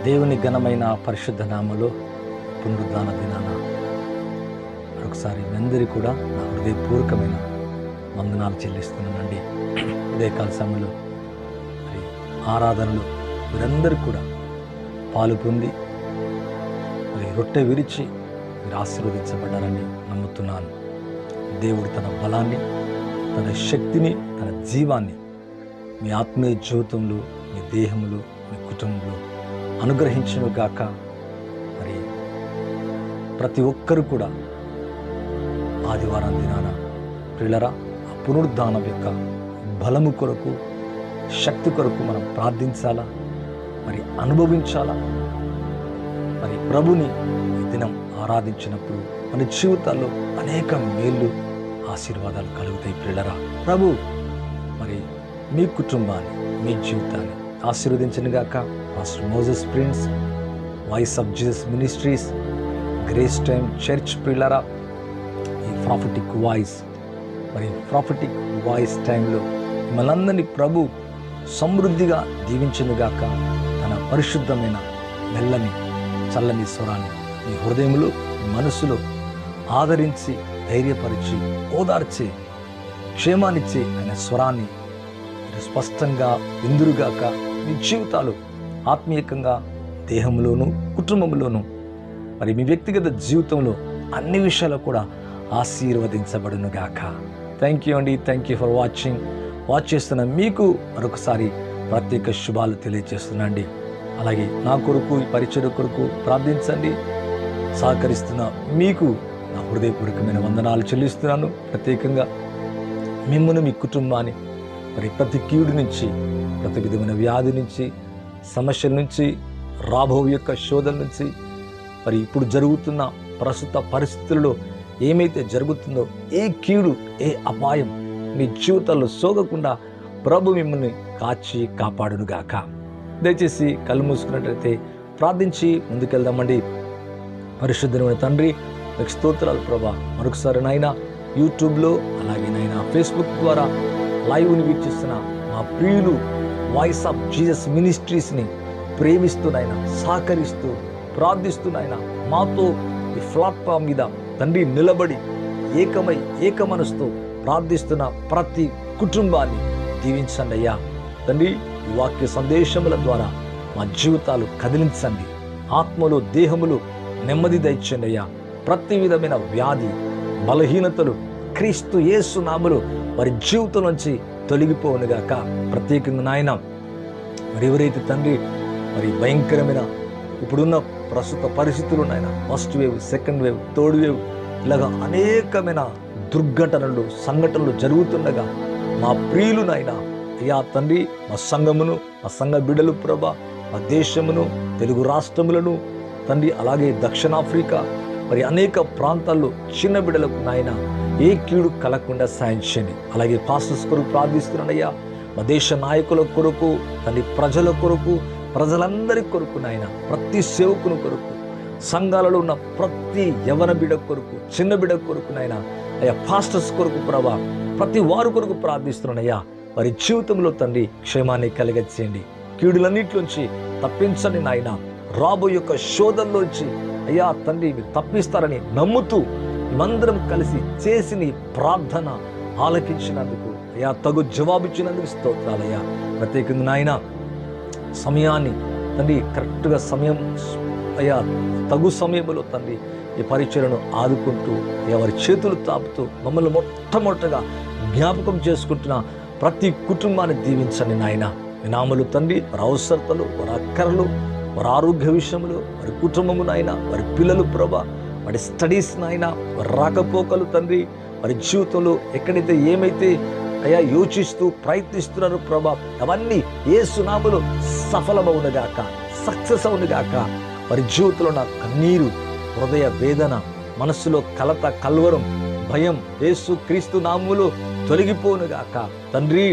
దేవుని ఘనమైన పరిశుద్ధ నామములో పునరుద్ధాన దినాన మరొకసారి మీ అందరికీ కూడా నా హృదయపూర్వకమైన వందనాలు చెల్లిస్తున్నానండి. ఉదయకాల సమయంలో మరి ఆరాధనలో మీరందరూ కూడా పాలు పొంది మరి రొట్టె విరిచి మీరు ఆశీర్వదించబడ్డారని నమ్ముతున్నాను. దేవుడు తన బలాన్ని, తన శక్తిని, తన జీవాన్ని మీ ఆత్మీయ జీవితంలో, మీ దేహంలో, మీ కుటుంబంలో అనుగ్రహించును గాక. మరి ప్రతి ఒక్కరు కూడా ఆదివారం దినాన ప్రియులరా ఆ పునరుద్ధానం యొక్క బలము కొరకు, శక్తి కొరకు మనం ప్రార్థించాలా, మరి అనుభవించాలా. మరి ప్రభుని ఈ దినం ఆరాధించినప్పుడు మన జీవితాల్లో అనేక మేళ్ళు, ఆశీర్వాదాలు కలుగుతాయి. ప్రియులరా ప్రభు మరి మీ కుటుంబాన్ని, మీ జీవితాన్ని ఆశీర్వదించను గాక. Pastor Moses prince, voice of Jesus ministries, grace time church ప్రియులరా ఈ ప్రాఫిటిక్ వాయిస్, మరి ప్రాఫిటిక్ వాయిస్ టైంలో మనందరినీ ప్రభు సమృద్ధిగా దీవించను గాక. తన పరిశుద్ధమైన మెల్లని చల్లని స్వరాన్ని మీ హృదయంలో, మీ మనసులో ఆదరించి, ధైర్యపరిచి, ఓదార్చి, క్షేమాన్నిచ్చి ఆయన స్వరాన్ని మీరు స్పష్టంగా విందురుగాక. మీ జీవితాలు ఆత్మీయంగా దేహంలోనూ, కుటుంబంలోనూ, మరి మీ వ్యక్తిగత జీవితంలో అన్ని విషయాలు కూడా ఆశీర్వదించబడును గాక. థ్యాంక్ యూ అండి. థ్యాంక్ యూ ఫర్ వాచ్ చేస్తున్న మీకు మరొకసారి ప్రత్యేక శుభాలు తెలియజేస్తున్నాండి. అలాగే నా కొరకు, ఈ పరిచయ కొరకు ప్రార్థించండి. సహకరిస్తున్న మీకు నా హృదయపూర్వకమైన వందనాలు చెల్లిస్తున్నాను. ప్రత్యేకంగా మిమ్మల్ని, మీ కుటుంబాన్ని మరి ప్రతి కీడు నుంచి, ప్రతి విధమైన వ్యాధి నుంచి, సమస్యల నుంచి, రాబో యొక్క శోధన నుంచి, మరి ఇప్పుడు జరుగుతున్న ప్రస్తుత పరిస్థితుల్లో ఏమైతే జరుగుతుందో ఏ కీడు, ఏ అపాయం మీ జీవితాల్లో సోగకుండా ప్రభు మిమ్మల్ని కాచి కాపాడునుగాక. దయచేసి కళ్ళు మూసుకున్నట్లయితే ప్రార్థించి ముందుకెళ్దామండి. పరిశుద్ధమైన తండ్రి, మీకు స్తోత్రాలు ప్రభా. మరొకసారి నాయన యూట్యూబ్లో, అలాగే నాయన ఫేస్బుక్ ద్వారా లైవ్ని వీక్షిస్తున్న మా ప్రియులు వాయిస్ ఆఫ్ జీసస్ మినిస్ట్రీస్ని ప్రేమిస్తున్నాయన, సహకరిస్తూ ప్రార్థిస్తున్నాయన, మాతో ఈ ప్లాట్ఫామ్ మీద తండ్రి నిలబడి ఏకమై ఏకమనసుతో ప్రార్థిస్తున్న ప్రతి కుటుంబాన్ని దీవించండి అయ్యా. తండ్రి ఈ వాక్య సందేశముల ద్వారా మా జీవితాలు కదిలించండి. ఆత్మలో, దేహములు నెమ్మది దయచండి అయ్యా. ప్రతి విధమైన వ్యాధి, బలహీనతలు క్రీస్తు యేసు నామములో వారి జీవితం నుంచి తొలగిపోనుగాక. ప్రత్యేకంగా నాయన మరి ఎవరైతే తండ్రి మరి భయంకరమైన ఇప్పుడున్న ప్రస్తుత పరిస్థితులు నాయన, first wave, second wave, third wave, ఇలాగా అనేకమైన దుర్ఘటనలు, సంఘటనలు జరుగుతుండగా మా ప్రియులు నాయన అయ్యా తండ్రి, మా సంఘమును, మా సంఘ బిడ్డలు ప్రభా, మా దేశమును, తెలుగు రాష్ట్రములను తండ్రి, అలాగే దక్షిణాఫ్రికా, మరి అనేక ప్రాంతాల్లో చిన్న బిడ్డలకు నాయన ఏ కీడు కలగకుండా సాయం చేయండి. అలాగే పాస్టర్స్ కొరకు ప్రార్థిస్తున్నానయ్యా. మా దేశ నాయకుల కొరకు, తండ్రి, ప్రజల కొరకు, ప్రజలందరి కొరకు నాయన, ప్రతి సేవకుని కొరకు, సంఘాలలో ఉన్న ప్రతి యవన బిడ్డ కొరకు, చిన్న బిడ్డ కొరకు నాయన అయ్యా, పాస్టర్స్ కొరకు ప్రభా, ప్రతి వారు కొరకు ప్రార్థిస్తున్నానయ్యా. వారి జీవితంలో తండ్రి క్షేమాన్ని కలిగచేయండి. కీడులన్నింటిలోంచి తప్పించండి నాయన. రాబో యొక్క శోధనలోంచి అయ్యా తండ్రి మీరు తప్పిస్తారని నమ్ముతూ మేమందరం కలిసి చేసిన ప్రార్థన ఆలకించినందుకు అయ్యా, తగు జవాబిచ్చినందుకు స్తోత్రాలయ్యా. ప్రత్యేకంగా నాయన సమయాన్ని తండ్రి కరెక్ట్గా సమయం అయ్యా, తగు సమయంలో తండ్రి ఈ పరిచయను ఆదుకుంటూ ఎవరి చేతులు తాపుతూ మమ్మల్ని మొట్టమొదటగా జ్ఞాపకం చేసుకుంటున్న ప్రతి కుటుంబాన్ని దీవించండి నాయన. మీ నామలు తండ్రి వారి అవసరతలు, వారి అక్కరలు, వారి ఆరోగ్య విషయంలో, వారి కుటుంబము నాయన, వారి పిల్లలు ప్రభా, వారి స్టడీస్ నాయన, వారి రాకపోకలు తండ్రి, వారి జీవితంలో ఎక్కడైతే ఏమైతే అయ్యా యోచిస్తూ ప్రయత్నిస్తున్నారు ప్రభా, అవన్నీ యేసు నామములో సఫలమవునుగాక, సక్సెస్ అవునుగాక. వారి జీవితంలో ఉన్న కన్నీరు, హృదయ వేదన, మనస్సులో కలత, కల్వరం, భయం యేసు క్రీస్తు నామములో తొలగిపోనుగాక. తండ్రి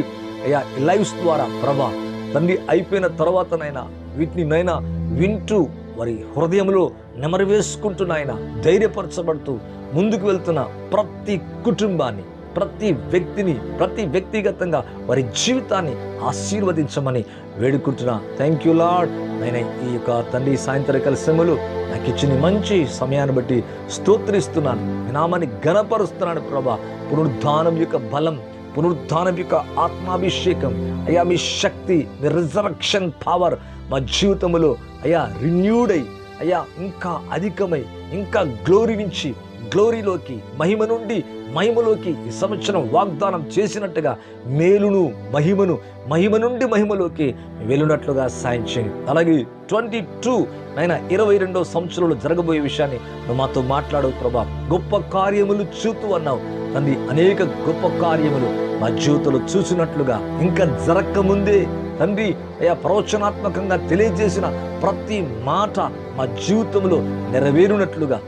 అయ్యా ఈ లైవ్స్ ద్వారా ప్రభా తండ్రి అయిపోయిన తర్వాతనైనా వీటిని నైనా వింటూ వారి హృదయంలో నెమరు వేసుకుంటున్నాయన ధైర్యపరచబడుతూ ముందుకు వెళ్తున్న ప్రతి కుటుంబాన్ని ప్రతి వ్యక్తిని ప్రతి వ్యక్తిగతంగా వారి జీవితాన్ని ఆశీర్వదించమని వేడుకుంటున్నా. Thank you lord. నేను ఈ యొక్క తండ్రి సాయంత్రకాల శ్రమలు నాకు ఇచ్చిన మంచి సమయాన్ని బట్టి స్తోత్రిస్తున్నాను, మీ నామాన్ని ఘనపరుస్తున్నాను ప్రభా. పునరుద్ధానం యొక్క బలం, పునరుద్ధానం యొక్క ఆత్మాభిషేకం అయ్యా, మీ శక్తి, మీ రిజరక్షన్ పవర్ మా జీవితంలో అయ్యా రిన్యూడ్ అయ్యి అయ్యా ఇంకా అధికమై ఇంకా గ్లోరీ నుంచి గ్లోరీలోకి, మహిమ నుండి మహిమలోకి ఈ సంవత్సరం వాగ్దానం చేసినట్టుగా మేలును మహిమను, మహిమ నుండి మహిమలోకి వెళ్ళినట్లుగా సాయం చేయండి. అలాగే 22 సంవత్సరంలో జరగబోయే విషయాన్ని నువ్వు మాతో మాట్లాడవు ప్రభా. గొప్ప కార్యములు చూతూ అన్నావు తండ్రి. అనేక గొప్ప కార్యములు మా జీవితంలో చూసినట్లుగా, ఇంకా జరగకముందే తండ్రి అయ్యా ప్రవచనాత్మకంగా తెలియజేసిన ప్రతి మాట మా జీవితంలో నెరవేరునట్లుగా,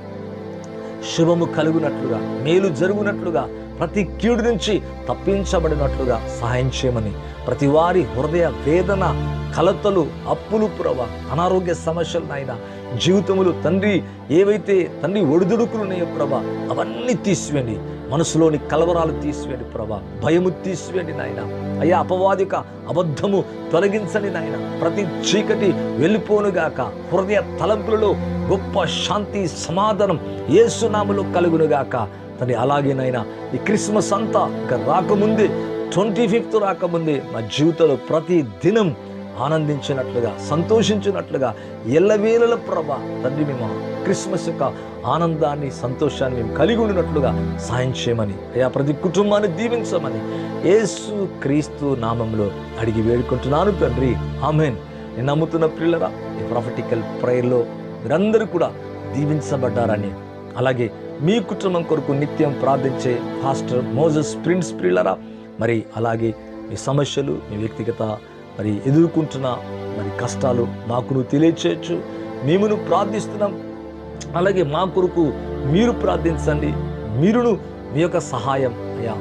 శుభము కలుగునట్లుగా, మేలు జరుగునట్లుగా, ప్రతి కీడు నుంచి తప్పించబడినట్లుగా సహాయం చేయమని, ప్రతి వారి హృదయ వేదన, కలతలు, అప్పులు ప్రభా, అనారోగ్య సమస్యలు నాయన, జీవితములు తండ్రి ఏవైతే తండ్రి ఒడిదుడుకులు ఉన్నాయో ప్రభా అవన్నీ తీసివేయండి. మనసులోని కలవరాలు తీసివేయండి ప్రభా, భయము తీసివేయండి నాయన. అయ్యా అపవాదిక అబద్ధము తొలగించండి నాయన. ప్రతి చీకటి వెళ్ళిపోనుగాక. హృదయ తలంపులలో గొప్ప శాంతి సమాధానం యేసు నామములో కలుగునుగాక తండ్రి. అలాగే నాయన ఈ క్రిస్మస్ అంతా ఇంకా రాకముందే 25th రాకముందే మా జీవితంలో ప్రతి దినం ఆనందించినట్లుగా, సంతోషించినట్లుగా ఎల్లవేళల ప్రభా తండ్రి మేము క్రిస్మస్ యొక్క ఆనందాన్ని, సంతోషాన్ని మేము కలిగి ఉన్నట్లుగా సాయం చేయమని, అయ్యా ప్రతి కుటుంబాన్ని దీవించమని యేసు క్రీస్తు నామంలో అడిగి వేడుకుంటున్నాను తండ్రి. ఆమేన్. నేను నమ్ముతున్న ప్రియులరా, ఈ ప్రాఫిటికల్ ప్రేయర్లో మీరందరూ కూడా దీవించబడ్డారని, అలాగే మీ కుటుంబం కొరకు నిత్యం ప్రార్థించే పాస్టర్ మోజెస్ ప్రిన్స్ ప్రియులరా, మరి అలాగే మీ సమస్యలు, మీ వ్యక్తిగత మరి ఎదుర్కొంటున్న మరి కష్టాలు మాకు నువ్వు తెలియచేయచ్చు. మేమును ప్రార్థిస్తున్నాం. అలాగే మా కొరకు మీరు ప్రార్థించండి. మీరును మీ యొక్క సహాయం అయ్యా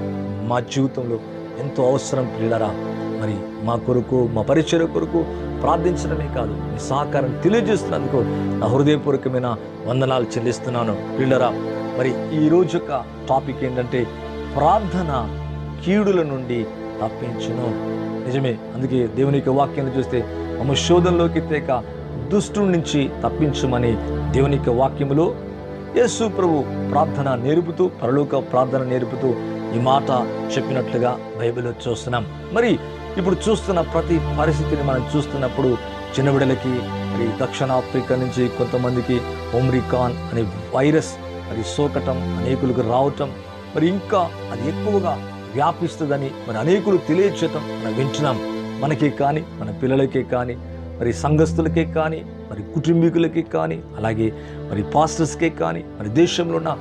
మా జీవితంలో ఎంతో అవసరం ప్రియులరా. మరి మా కొరకు, మా పరిచయ కొరకు ప్రార్థించడమే కాదు, మీ సహకారం తెలియజేస్తున్నందుకు నా హృదయపూర్వకమైన వందనాలు చెల్లిస్తున్నాను ప్రియులరా. మరి ఈరోజు యొక్క టాపిక్ ఏంటంటే ప్రార్థన కీడుల నుండి తప్పించును. నిజమే. అందుకే దేవుని యొక్క వాక్యాన్ని చూస్తే మమ్మ శోధనలోకి తేక దుష్టుడి నుంచి తప్పించమని దేవుని యొక్క వాక్యములో యేసు ప్రభు ప్రార్థన నేర్పుతూ, పరలోక ప్రార్థన నేర్పుతూ ఈ మాట చెప్పినట్లుగా బైబిల్లో చూస్తున్నాం. మరి ఇప్పుడు చూస్తున్న ప్రతి పరిస్థితిని మనం చూస్తున్నప్పుడు చిన్నబిడ్డలకి మరి దక్షిణాఫ్రికా నుంచి కొంతమందికి ఒమ్రికాన్ అనే వైరస్ మరి సోకటం, అనేకులకు రావటం, మరి ఇంకా అది ఎక్కువగా వ్యాపిస్తుందని మరి అనేకులు తెలియచేయటం మనం వింటున్నాం. మనకే కానీ, మన పిల్లలకే కానీ, మరి సంఘస్థులకే కానీ, మరి కుటుంబీకులకే కానీ, అలాగే మరి పాస్టర్స్కే కానీ, మరి దేశంలో ఉన్న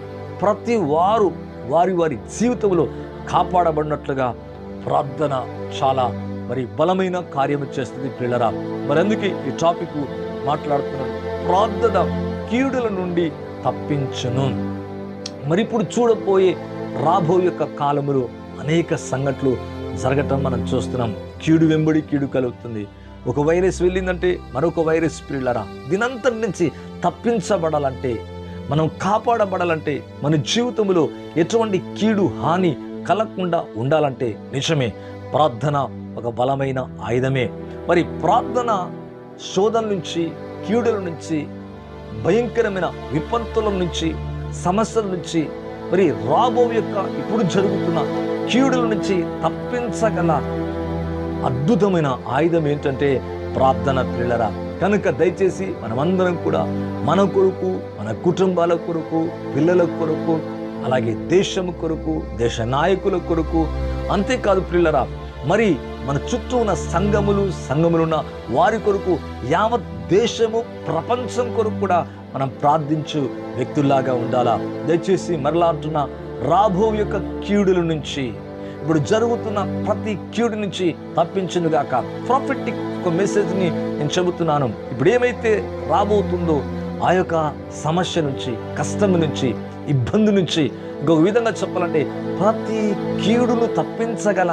ప్రతి వారు వారి వారి జీవితంలో కాపాడబడినట్లుగా ప్రార్థన చాలా మరి బలమైన కార్యము చేస్తుంది పిల్లరా. మరి అందుకే ఈ టాపిక్ మాట్లాడుతున్నాను, ప్రార్థన కీడుల నుండి తప్పించును. మరి ఇప్పుడు చూడబోయే రాబో యొక్క కాలములో అనేక సంఘటనలు జరగటం మనం చూస్తున్నాం. కీడు వెంబడి కీడు కలుగుతుంది. ఒక వైరస్ వెళ్ళిందంటే మరొక వైరస్ పిల్లరా. దీనంతటి నుంచి తప్పించబడాలంటే, మనం కాపాడబడాలంటే, మన జీవితంలో ఎటువంటి కీడు హాని కలగకుండా ఉండాలంటే నిజమే ప్రార్థన ఒక బలమైన ఆయుధమే. మరి ప్రార్థన శోధన నుంచి, కీడుల నుంచి, భయంకరమైన విపత్తుల నుంచి, సమస్యల నుంచి, మరి రాబో యొక్క ఇప్పుడు జరుగుతున్న కీడుల నుంచి తప్పించగల అద్భుతమైన ఆయుధం ఏంటంటే ప్రార్థన పిల్లరా. కనుక దయచేసి మనమందరం కూడా మన కొరకు, మన కుటుంబాల కొరకు, పిల్లల కొరకు, అలాగే దేశం కొరకు, దేశ నాయకుల కొరకు, అంతేకాదు పిల్లరా మరి మన చుట్టూ ఉన్న సంఘములున్న వారి కొరకు, యావత్ దేశము ప్రపంచం కొరకు కూడా మనం ప్రార్థించు వ్యక్తుల్లాగా ఉండాలా. దయచేసి మరలా అంటున్నా, రాబో యొక్క కీడుల నుంచి, ఇప్పుడు జరుగుతున్న ప్రతి కీడు నుంచి తప్పించునుగాక. ప్రాఫిటిక్ ఒక మెసేజ్ని నేను చెబుతున్నాను. ఇప్పుడు ఏమైతే రాబోతుందో ఆ యొక్క సమస్య నుంచి, కష్టం నుంచి, ఇబ్బంది నుంచి, ఇంకొక విధంగా చెప్పాలంటే ప్రతి కీడును తప్పించగల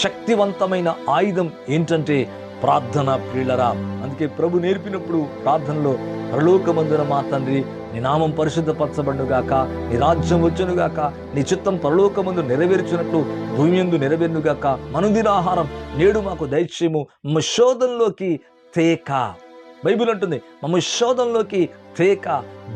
శక్తివంతమైన ఆయుధం ఏంటంటే ప్రార్థన ప్రియులరా. అందుకే ప్రభు నేర్పినప్పుడు ప్రార్థనలో, పరలోకమందున మా తండ్రి, నీ నామం పరిశుద్ధపరచబడునుగాక, నీ రాజ్యం వచ్చునుగాక, నీ చిత్తం పరలోకమందు నెరవేర్చినట్లు భూమి యందు నెరవేరునుగాక, మనుదిన ఆహారం నేడు మాకు దయచేయము, మమ్మ శోధనలోకి తేక. బైబిల్ అంటుంది మమ్మ శోధనలోకి తేక,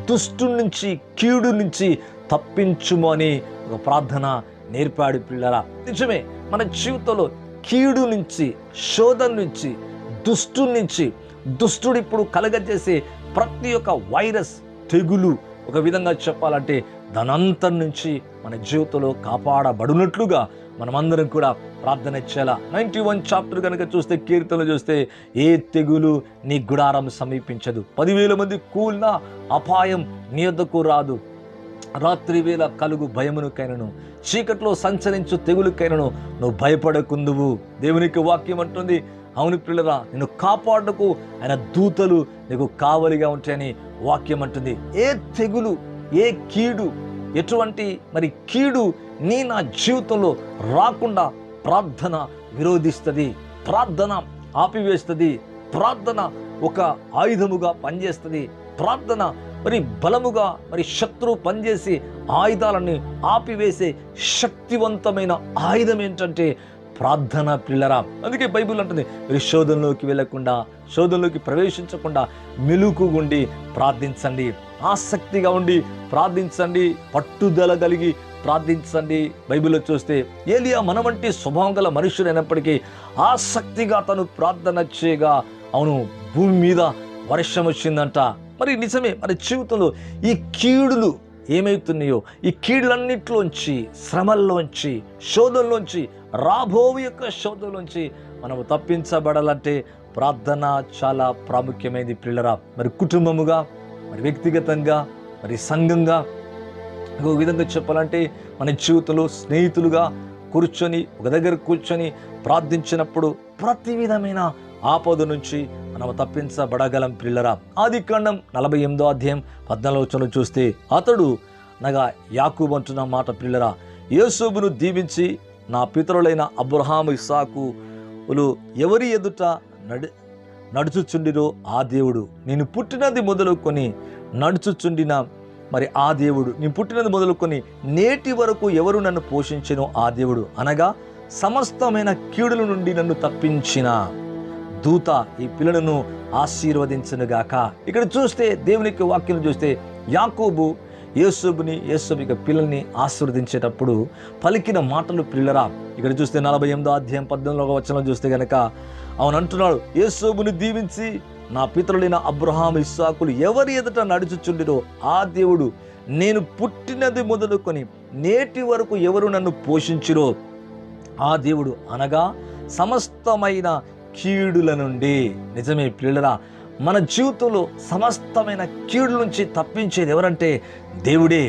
దుష్టు నుంచి, కీడు నుంచి తప్పించుము అని ఒక ప్రార్థన నేర్పాడు పిల్లరా. నిజమే, మన జీవితంలో కీడు నుంచి, శోధన నుంచి, దుష్టు నుంచి, దుష్టుడు ఇప్పుడు కలగజేసే ప్రతి ఒక్క వైరస్, తెగులు, ఒక విధంగా చెప్పాలంటే దానంతటి నుంచి మన జీవితంలో కాపాడబడినట్లుగా మనమందరం కూడా ప్రార్థన చేయాలా. 91 చాప్టర్ కనుక చూస్తే, కీర్తనలు చూస్తే, ఏ తెగులు నీ గుడారం సమీపించదు, 10,000 మంది కూలినా అపాయం నీ యొద్దకు రాదు, రాత్రి వేళ కలుగు భయమునకైనను, చీకట్లో సంచరించు తెగులుకైనను నువ్వు భయపడకుందువు. దేవునికి వాక్యం అంటుంది, అవును పిల్లరా, నిన్ను కాపాడకు ఆయన దూతలు నీకు కావలిగా ఉంటాయని వాక్యం అంటుంది. ఏ తెగులు, ఏ కీడు, ఎటువంటి కీడు నా జీవితంలో రాకుండా ప్రార్థన విరోధిస్తుంది, ప్రార్థన ఆపివేస్తుంది, ప్రార్థన ఒక ఆయుధముగా పనిచేస్తుంది, ప్రార్థన బలముగా శత్రువు పనిచేసి ఆయుధాలని ఆపివేసే శక్తివంతమైన ఆయుధం ఏంటంటే ప్రార్థన పిల్లరా. అందుకే బైబిల్ అంటుంది, మీరు శోధనలోకి వెళ్ళకుండా, శోధనలోకి ప్రవేశించకుండా మెలుకుగుండి ప్రార్థించండి, ఆసక్తిగా ఉండి ప్రార్థించండి, పట్టుదల కలిగి ప్రార్థించండి. బైబిల్లో చూస్తే ఏలియా మన వంటి స్వభావం గల మనుషుడైనప్పటికీ ఆసక్తిగా తను ప్రార్థన చేయగా, అవును, భూమి మీద వర్షం వచ్చిందంట. నిజమే, మన జీవితంలో ఈ కీడులు ఏమవుతున్నాయో, ఈ కీడులన్నిట్లోంచి, శ్రమల్లోంచి, శోధనలోంచి, రాబో యొక్క శోధనలోంచి మనము తప్పించబడాలంటే ప్రార్థన చాలా ప్రాముఖ్యమైనది పిల్లరా. కుటుంబముగా, వ్యక్తిగతంగా, సంఘంగా, ఒక విధంగా చెప్పాలంటే మన జీవితంలో స్నేహితులుగా కూర్చొని, ఒక దగ్గర కూర్చొని ప్రార్థించినప్పుడు ప్రతి విధమైన ఆపద నుంచి మనం తప్పించబడగలం పిల్లరా. ఆదికాండం 48వ అధ్యాయం 14 చూస్తే, అతడు అనగా యాకోబు అంటున్న మాట పిల్లరా, యోసేపును దీవించి నా పితరులైన అబ్రహాము, ఇస్సాకులు ఎవరి ఎదుట నడుచుచుండిరో ఆ దేవుడు, నేను పుట్టినది మొదలుకొని నడుచుచుండిన ఆ దేవుడు, నేను పుట్టినది మొదలుకొని నేటి వరకు ఎవరు నన్ను పోషించెనో ఆ దేవుడు, అనగా సమస్తమైన కీడుల నుండి నన్ను తప్పించిన దూత ఈ పిల్లలను ఆశీర్వదించునుగాక. ఇక్కడ చూస్తే దేవునికి వాక్యం చూస్తే యాకోబు యోసేపుని, యోసేపు పిల్లల్ని ఆశీర్వదించేటప్పుడు పలికిన మాటలు పిల్లరా. ఇక్కడ చూస్తే 48వ అధ్యాయం 18వ వచనం చూస్తే గనక అవును అంటున్నాడు, యోసేపుని దీవించి నా పితరులైన అబ్రహాము, ఇస్సాకులు ఎవరి ఎదుట నడుచుచుండిరో ఆ దేవుడు, నేను పుట్టినది మొదలుకొని నేటి వరకు ఎవరు నన్ను పోషించిరో ఆ దేవుడు, అనగా సమస్తమైన కీడుల నుండి. నిజమే పిల్లరా, మన జీవితంలో సమస్తమైన కీడుల నుంచి తప్పించేది ఎవరంటే దేవుడే.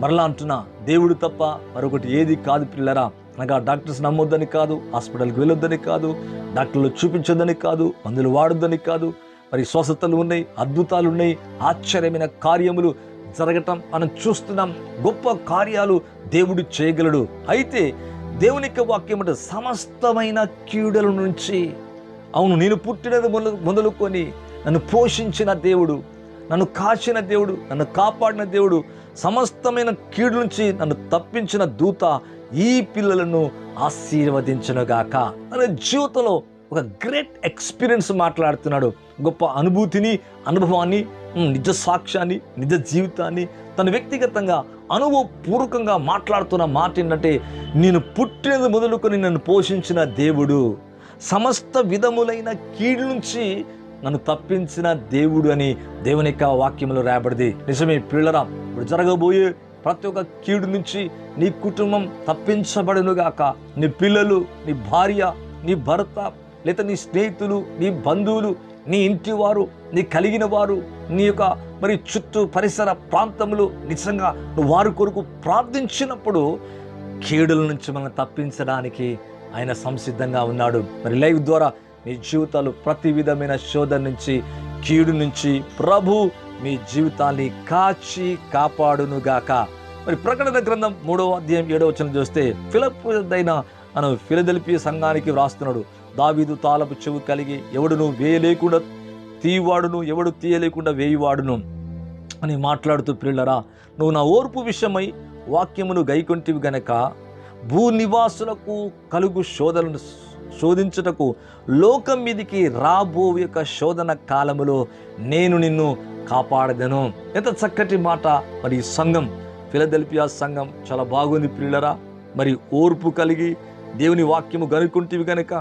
మరలా అంటున్నా, దేవుడు తప్ప మరొకటి ఏది కాదు పిల్లరా. అనగా డాక్టర్స్ నమ్మొద్దని కాదు, హాస్పిటల్కి వెళ్ళొద్దని కాదు, డాక్టర్లు చూపించొద్దని కాదు, మందులు వాడొద్దని కాదు. స్వస్థతలు ఉన్నాయి, అద్భుతాలు ఉన్నాయి, ఆశ్చర్యమైన కార్యములు జరగటం మనం చూస్తున్నాం. గొప్ప కార్యాలు దేవుడు చేయగలడు. అయితే దేవునికి వాక్యం అంటే సమస్తమైన కీడుల నుంచి, అవును, నేను పుట్టినది మొదలుకొని నన్ను పోషించిన దేవుడు, నన్ను కాచిన దేవుడు, నన్ను కాపాడిన దేవుడు, సమస్తమైన కీడు నుంచి నన్ను తప్పించిన దూత ఈ పిల్లలను ఆశీర్వదించునుగాక. తన జీవితంలో ఒక గ్రేట్ ఎక్స్పీరియన్స్ మాట్లాడుతున్నాడు. గొప్ప అనుభూతిని, అనుభవాన్ని, నిజ సాక్ష్యాన్ని, నిజ జీవితాన్ని తన వ్యక్తిగతంగా అనుభవపూర్వకంగా మాట్లాడుతున్న మాట ఏంటంటే, నేను పుట్టినది మొదలుకొని నన్ను పోషించిన దేవుడు, సమస్త విధములైన కీడు నుంచి నన్ను తప్పించిన దేవుడు అని దేవుని యొక్క వాక్యంలో రాయబడింది. నిజమే పిల్లరా, ఇప్పుడు జరగబోయే ప్రతి ఒక్క కీడు నుంచి నీ కుటుంబం తప్పించబడునుగాక. నీ పిల్లలు, నీ భార్య, నీ భర్త, లేదా నీ స్నేహితులు, నీ బంధువులు, నీ ఇంటి వారు, నీ కలిగిన వారు, నీ యొక్క చుట్టూ పరిసర ప్రాంతములు, నిజంగా నువ్వు వారి కొరకు ప్రార్థించినప్పుడు కీడుల నుంచి మనం తప్పించడానికి ఆయన సంసిద్ధంగా ఉన్నాడు. లైవ్ ద్వారా మీ జీవితాలు ప్రతి విధమైన శోధన నుంచి, కీడు నుంచి ప్రభు మీ జీవితాన్ని కాచి కాపాడునుగాక. ప్రకటన గ్రంథం 3వ అధ్యాయం 7వ వచనం చూస్తే, ఫిలదెల్ఫియా సంఘానికి వ్రాస్తున్నాడు, దావీదు తాళపు చెవు కలిగి ఎవడును వేయలేకుండా తీవాడును, ఎవడు తీయలేకుండా వేయువాడును అని మాట్లాడుతూ ప్రియులరా, నువ్వు నా ఓర్పు విషయమై వాక్యమును గైకొంటివి గనక భూనివాసులకు కలుగు శోధనను శోధించుటకు లోకం మీదికి రాబో యొక్క శోధన కాలములో నేను నిన్ను కాపాడదను. ఎంత చక్కటి మాట. మరి సంఘం, ఫిలదెల్ఫియా సంఘం చాలా బాగుంది ప్రియులరా. మరి ఓర్పు కలిగి దేవుని వాక్యము గనుకుంటివి గనక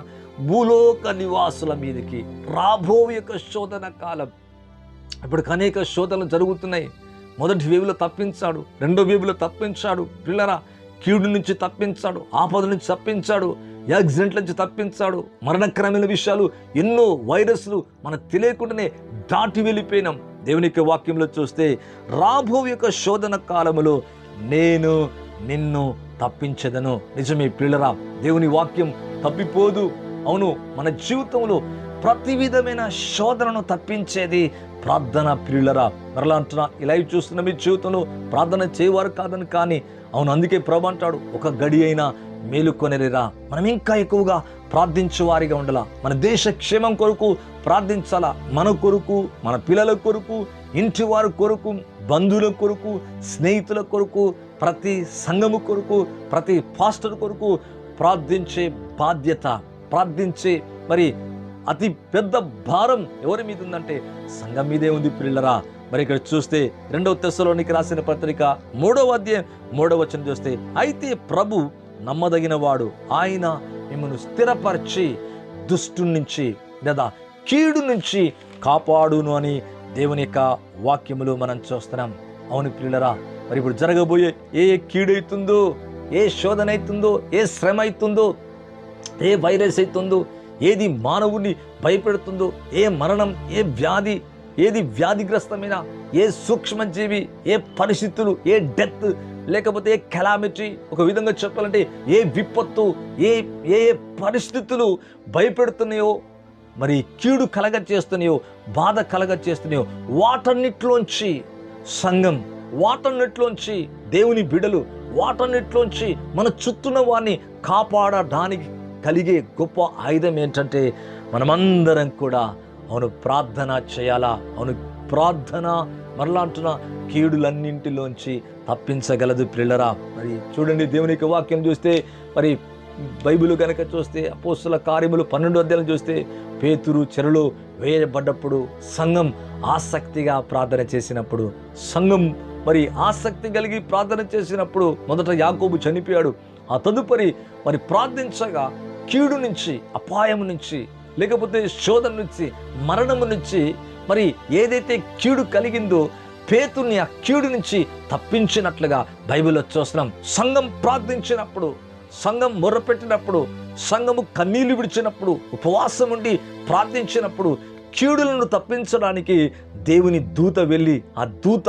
భూలోక నివాసుల మీదకి రాబో యొక్క శోధన కాలం. ఇప్పటికి అనేక శోధనలు జరుగుతున్నాయి. మొదటి వేవులో తప్పించాడు, రెండో వేవులో తప్పించాడు ప్రియులరా. కీడు నుంచి తప్పించాడు, ఆపద నుంచి తప్పించాడు, యాక్సిడెంట్ల నుంచి తప్పించాడు, మరణకరమైన విషయాలు ఎన్నో వైరస్లు మనకు తెలియకుండానే దాటి వెళ్ళిపోయినాం. దేవుని యొక్క వాక్యంలో చూస్తే రాబో యొక్క శోధన కాలములో నేను నిన్ను తప్పించదను. నిజమే ప్రియులరా, దేవుని వాక్యం తప్పిపోదు. అవును, మన జీవితంలో ప్రతి విధమైన శోధనను తప్పించేది ప్రార్థన ప్రియులరా. మరలా అంటున్నా, ఈ లైవ్ చూస్తున్న మీ జీవితంలో ప్రార్థన చేయవారు కాదని, కానీ అవును, అందుకే ప్రభు అంటాడు, ఒక గడి అయినా మేలుకొనేరా. మనం ఇంకా ఎక్కువగా ప్రార్థించేవారిగా ఉండాలా. మన దేశ క్షేమం కొరకు ప్రార్థించాలా. మన కొరకు, మన పిల్లల కొరకు, ఇంటి వారి కొరకు, బంధువుల కొరకు, స్నేహితుల కొరకు, ప్రతి సంఘము కొరకు, ప్రతి పాస్టర్ కొరకు ప్రార్థించే బాధ్యత, ప్రార్థించే మరి అతి పెద్ద భారం ఎవరి మీద ఉందంటే సంఘం మీదే ఉంది ప్రియులరా. మరి ఇక్కడ చూస్తే 2వ తెస్సలోనికి రాసిన పత్రిక 3వ అధ్యాయం 3వ వచనం చూస్తే, అయితే ప్రభు నమ్మదగిన వాడు, ఆయన మిమ్మల్ని స్థిరపరిచి దుష్టు నుంచి లేదా కీడు నుంచి కాపాడును అని దేవుని యొక్క వాక్యములు మనం చూస్తున్నాం. అవును ప్రియులరా, మరి ఇప్పుడు జరగబోయే ఏ కీడైతుందో, ఏ శోధన అవుతుందో, ఏ శ్రమ అవుతుందో, ఏ వైరస్ అవుతుందో, ఏది మానవుని భయపెడుతుందో, ఏ మరణం, ఏ వ్యాధి, ఏది వ్యాధిగ్రస్తమైన ఏ సూక్ష్మజీవి, ఏ పరిస్థితులు, ఏ డెత్, లేకపోతే ఏ కెలామిటీ, ఒక విధంగా చెప్పాలంటే ఏ విపత్తు, ఏ ఏ పరిస్థితులు భయపెడుతున్నాయో, మరి కీడు కలగ చేస్తున్నాయో, బాధ కలగ చేస్తున్నాయో, వాటన్నిట్లోంచి సంఘం, వాటన్నిట్లోంచి దేవుని బిడలు, వాటన్నిట్లోంచి మన చుట్టూన వారిని కాపాడడానికి కలిగే గొప్ప ఆయుధం ఏంటంటే మనమందరం కూడా అవును ప్రార్థన చేయాలా. అవును, ప్రార్థన మరలా అంటున్నా కీడులన్నింటిలోంచి తప్పించగలదు ప్రియులరా. మరి చూడండి, దేవుని యొక్క వాక్యం చూస్తే, మరి బైబిల్ కనుక చూస్తే, అపోస్తుల కార్యములు 12వ అధ్యాయం చూస్తే, పేతురు చెరలో వేయబడ్డప్పుడు సంఘం ఆసక్తిగా ప్రార్థన చేసినప్పుడు, సంఘం మరి ఆసక్తి కలిగి ప్రార్థన చేసినప్పుడు మొదట యాకోబు చనిపోయాడు. ఆ తదుపరి మరి ప్రార్థించగా కీడు నుంచి, అపాయం నుంచి, లేకపోతే శోధన నుంచి, మరణము నుంచి మరి ఏదైతే కీడు కలిగిందో పేతుర్ని ఆ కీడు నుంచి తప్పించినట్లుగా బైబిల్లో చూస్తున్నాం. సంఘం ప్రార్థించినప్పుడు, సంఘం మొర్రపెట్టినప్పుడు, సంఘము కన్నీళ్లు విడిచినప్పుడు, ఉపవాసం ఉండి ప్రార్థించినప్పుడు కీడులను తప్పించడానికి దేవుని దూత వెళ్ళి ఆ దూత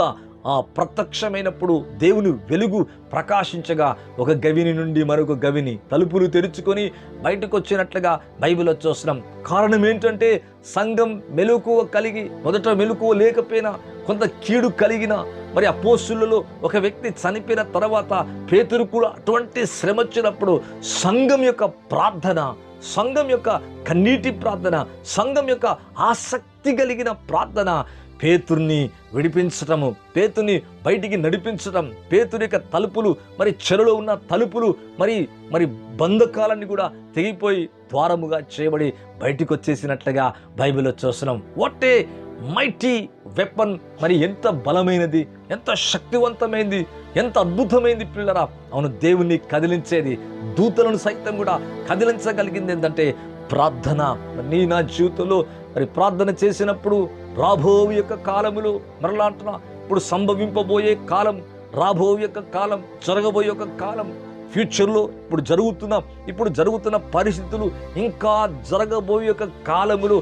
ప్రత్యక్షమైనప్పుడు దేవుని వెలుగు ప్రకాశించగా ఒక గవిని నుండి మరొక గవిని తలుపులు తెరుచుకొని బయటకు వచ్చినట్లుగా బైబిల్లో చూస్తున్నాం. కారణం ఏంటంటే సంఘం మెలకువ కలిగి, మొదట మెలకువ లేకపోయినా కొంత కీడు కలిగిన, మరి అపోస్తులలో ఒక వ్యక్తి చనిపోయిన తర్వాత పేతురు కూడా అటువంటి శ్రమ వచ్చినప్పుడు సంఘం యొక్క ప్రార్థన, సంఘం యొక్క కన్నీటి ప్రార్థన, సంఘం యొక్క ఆసక్తి కలిగిన ప్రార్థన పేతుర్ని విడిపించటము, పేతుని బయటికి నడిపించటం, పేతుని యొక్క తలుపులు, మరి చెరలో ఉన్న తలుపులు మరి బంధకాలన్నీ కూడా తెగిపోయి ద్వారముగా చేయబడి బయటికి వచ్చేసినట్లుగా బైబిల్లో చూస్తున్నాం. What a mighty weapon! మరి ఎంత బలమైనది, ఎంత శక్తివంతమైంది, ఎంత అద్భుతమైంది పిల్లరా. అవును, దేవుణ్ణి కదిలించేది, దూతలను సైతం కూడా కదిలించగలిగింది ఏంటంటే ప్రార్థన. నీ నా జీవితంలో మరి ప్రార్థన చేసినప్పుడు రాబో యొక్క కాలములో మరలా అంటున్నా, ఇప్పుడు సంభవింపబోయే కాలం, రాబో యొక్క కాలం, జరగబోయే యొక్క కాలం, ఫ్యూచర్లో ఇప్పుడు జరుగుతున్న పరిస్థితులు, ఇంకా జరగబోయే యొక్క కాలములు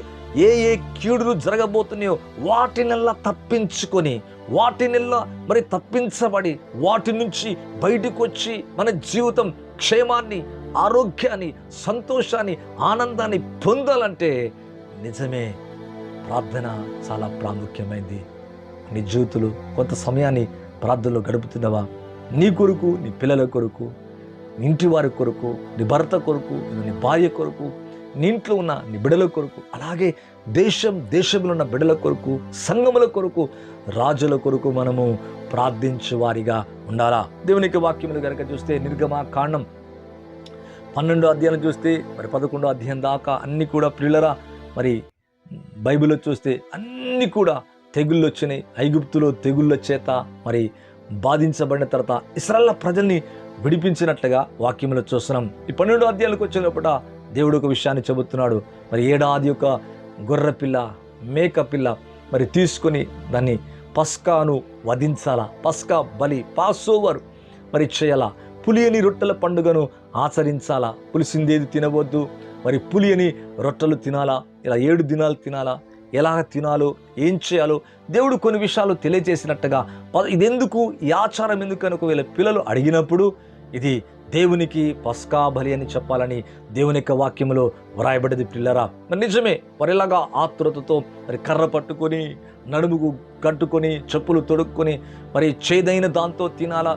ఏ ఏ కీడులు జరగబోతున్నాయో వాటినల్లా తప్పించుకొని, వాటినల్లా మరి తప్పించబడి, వాటి నుంచి బయటకు వచ్చి మన జీవితం క్షేమాన్ని, ఆరోగ్యాన్ని, సంతోషాన్ని, ఆనందాన్ని పొందాలంటే నిజమే ప్రార్థన చాలా ప్రాముఖ్యమైంది. నీ జీవితంలో కొంత సమయాన్ని ప్రార్థనలో గడుపుతున్నావా? నీ కొరకు, నీ పిల్లల కొరకు, నీ ఇంటి వారి కొరకు, నీ భర్త కొరకు, నీ భార్య కొరకు, నీ ఇంట్లో ఉన్న నీ బిడ్డల కొరకు, అలాగే దేశంలో ఉన్న బిడ్డల కొరకు, సంఘముల కొరకు, రాజుల కొరకు మనము ప్రార్థించే వారిగా ఉండాలా. దేవునికి వాక్యములు కనుక చూస్తే నిర్గమకాండం 12వ అధ్యాయం చూస్తే మరి 11వ అధ్యాయం దాకా అన్నీ కూడా ప్రియులరా మరి బైబిల్లో చూస్తే అన్నీ కూడా తెగుళ్ళు వచ్చినాయి. ఐగుప్తులో తెగుళ్ళ చేత మరి బాధించబడిన తర్వాత ఇశ్రాయేలు ప్రజల్ని విడిపించినట్లుగా వాక్యంలో చూస్తున్నాం. ఈ 12వ అధ్యాయాలకు వచ్చినప్పుడు దేవుడు ఒక విషయాన్ని చెబుతున్నాడు. మరి ఏడాది యొక్క గొర్రెపిల్ల, మేక పిల్ల మరి తీసుకొని దాన్ని పస్కాను వధించాలా, పస్కా బలి, పాసోవర్ మరి చేయాలా, పులియని రొట్టెల పండుగను ఆచరించాలా, పులిసిందేది తినవద్దు, మరి పులియని రొట్టెలు తినాలా, ఇలా 7 దినాలు తినాలా, ఎలా తినాలో, ఏం చేయాలో దేవుడు కొన్ని విషయాలు తెలియజేసినట్టుగా ఇదెందుకు, ఈ ఆచారం ఎందుకు అని ఒకవేళ పిల్లలు అడిగినప్పుడు ఇది దేవునికి పస్కా బలి అని చెప్పాలని దేవుని యొక్క వాక్యములో వ్రాయబడింది పిల్లరా. మరి నిజమే, వారిలాగా ఆతురతతో మరి కర్ర పట్టుకొని, నడుముకు కట్టుకొని, చెప్పులు తొడుక్కొని మరి చేదైన దాంతో తినాలా.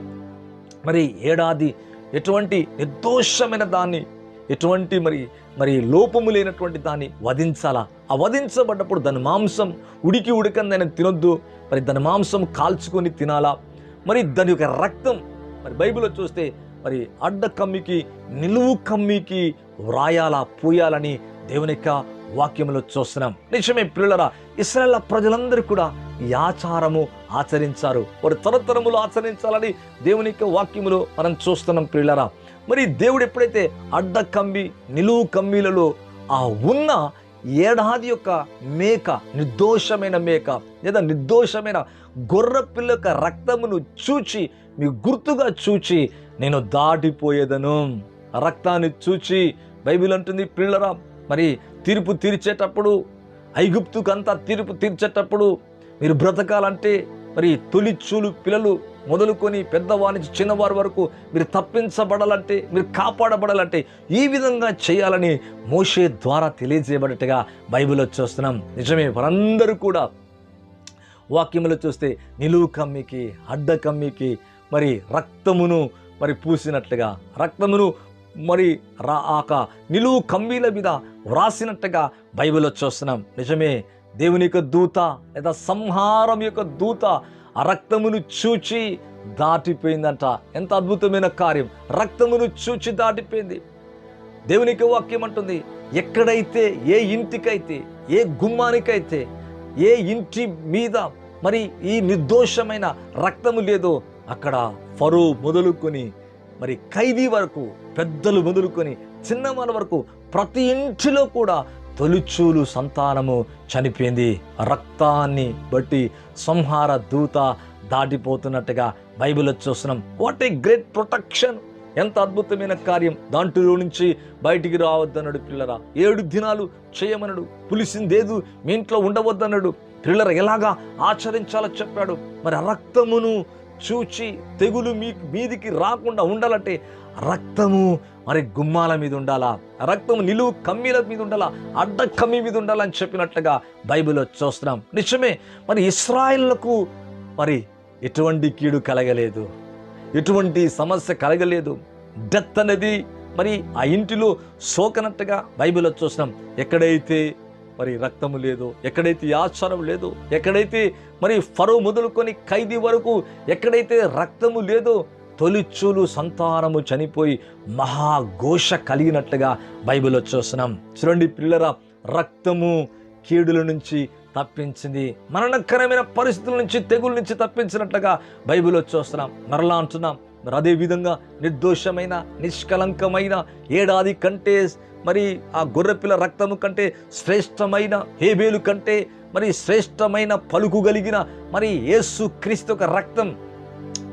మరి ఏడాది ఎటువంటి నిర్దోషమైన దాన్ని, ఎటువంటి మరి లోపము లేనటువంటి దాన్ని వధించాలా. ఆ వధించబడ్డప్పుడు దాని మాంసం ఉడికని దాన్ని తినొద్దు, మరి దాని మాంసం కాల్చుకొని తినాలా. మరి దాని యొక్క రక్తం మరి బైబిల్లో చూస్తే మరి అడ్డ కమ్మికి, నిలువు కమ్మికి వ్రాయాలా, పూయాలని దేవుని యొక్క వాక్యంలో చూస్తున్నాం. నిజమే ప్రియులరా, ఇశ్రాయేలు ప్రజలందరూ కూడా ఈ ఆచారము ఆచరించారు. వారు తరతరములు ఆచరించాలని దేవుని యొక్క వాక్యములో మనం చూస్తున్నాం ప్రియులరా. మరి దేవుడు ఎప్పుడైతే అడ్డ కమ్మి, నిలువు కమ్మీలలో ఆ ఉన్న ఏడాది యొక్క మేక, నిర్దోషమైన మేక లేదా నిర్దోషమైన గొర్రె పిల్ల యొక్క రక్తమును చూచి, మీకు గుర్తుగా చూచి నేను దాటిపోయేదను. రక్తాన్ని చూచి బైబిల్ అంటుంది పిల్లరా, మరి తీర్పు తీర్చేటప్పుడు, ఐగుప్తుకంతా తీర్పు తీర్చేటప్పుడు మీరు బ్రతకాలంటే మరి తొలిచూలు పిల్లలు మొదలుకొని పెద్దవారి నుంచి చిన్నవారి వరకు మీరు తప్పించబడాలంటే, మీరు కాపాడబడాలంటే ఈ విధంగా చేయాలని మోషే ద్వారా తెలియజేయబడట్టుగా బైబిల్లో చూస్తున్నాం. నిజమే, వారందరూ కూడా వాక్యములో చూస్తే నిలువు కమ్మికి, అడ్డ కమ్మికి మరి రక్తమును మరి పూసినట్లుగా, రక్తమును మరి నిలువు కమ్మీల మీద వ్రాసినట్టుగా బైబిల్లో చూస్తున్నాం. నిజమే, దేవుని యొక్క దూత లేదా సంహారం యొక్క దూత ఆ రక్తమును చూచి దాటిపోయిందంట. ఎంత అద్భుతమైన కార్యం! రక్తమును చూచి దాటిపోయింది. దేవునికి వాక్యం అంటుంది, ఎక్కడైతే, ఏ ఇంటికైతే, ఏ గుమ్మానికైతే, ఏ ఇంటి మీద మరి ఈ నిర్దోషమైన రక్తము లేదో అక్కడ ఫరో మొదలుకొని మరి ఖైదీ వరకు, పెద్దలు మొదలుకొని చిన్నవాళ్ళ వరకు ప్రతి ఇంటిలో కూడా తొలిచూలు సంతానము చనిపోయింది. రక్తాన్ని బట్టి సంహార దూత దాటిపోతున్నట్టుగా బైబిల్లో చూస్తున్నాం. What a great protection! ఎంత అద్భుతమైన కార్యం! దాంట్లో నుంచి బయటికి రావద్దన్నాడు పిల్లరా. 7 దినాలు చేయమన్నాడు. పులిసిందేదు మీ ఇంట్లో ఉండవద్దన్నాడు. పిల్లర ఎలాగా ఆచరించాలో చెప్పాడు. మరి ఆ రక్తమును చూచి తెగులు మీదికి రాకుండా ఉండాలంటే రక్తము మరి గుమ్మాల మీద ఉండాలా, రక్తము నిలువు కమ్మీల మీద ఉండాలా, అడ్డ కమ్మీ మీద ఉండాలని చెప్పినట్లుగా బైబిల్లో చూస్తున్నాం. నిజమే, మరి ఇశ్రాయేలుకు మరి ఎటువంటి కీడు కలగలేదు, ఎటువంటి సమస్య కలగలేదు. డెత్ అనేది మరి ఆ ఇంటిలో సోకనట్టుగా బైబిల్లో చూస్తున్నాం. ఎక్కడైతే మరి రక్తము లేదు, ఎక్కడైతే ఆచారం లేదు, ఎక్కడైతే మరి ఫరో మొదలుకొని ఖైదీ వరకు ఎక్కడైతే రక్తము లేదో తొలిచూలు సంతానము చనిపోయి మహాఘోష కలిగినట్లుగా బైబిల్లో చూస్తున్నాం. చూడండి పిల్లరా, రక్తము కీడుల నుంచి తప్పించింది, మరణకరమైన పరిస్థితుల నుంచి, తెగుల నుంచి తప్పించినట్లుగా బైబిల్లో చూస్తున్నాం. మరలా అంటున్నాం, మరి అదేవిధంగా నిర్దోషమైన, నిష్కలంకమైన, ఏడాది కంటే మరి ఆ గొర్రెపిల్ల రక్తము కంటే శ్రేష్టమైన, హేబేలు కంటే మరి శ్రేష్టమైన పలుకు కలిగిన మరి యేసు క్రీస్తు యొక్క రక్తం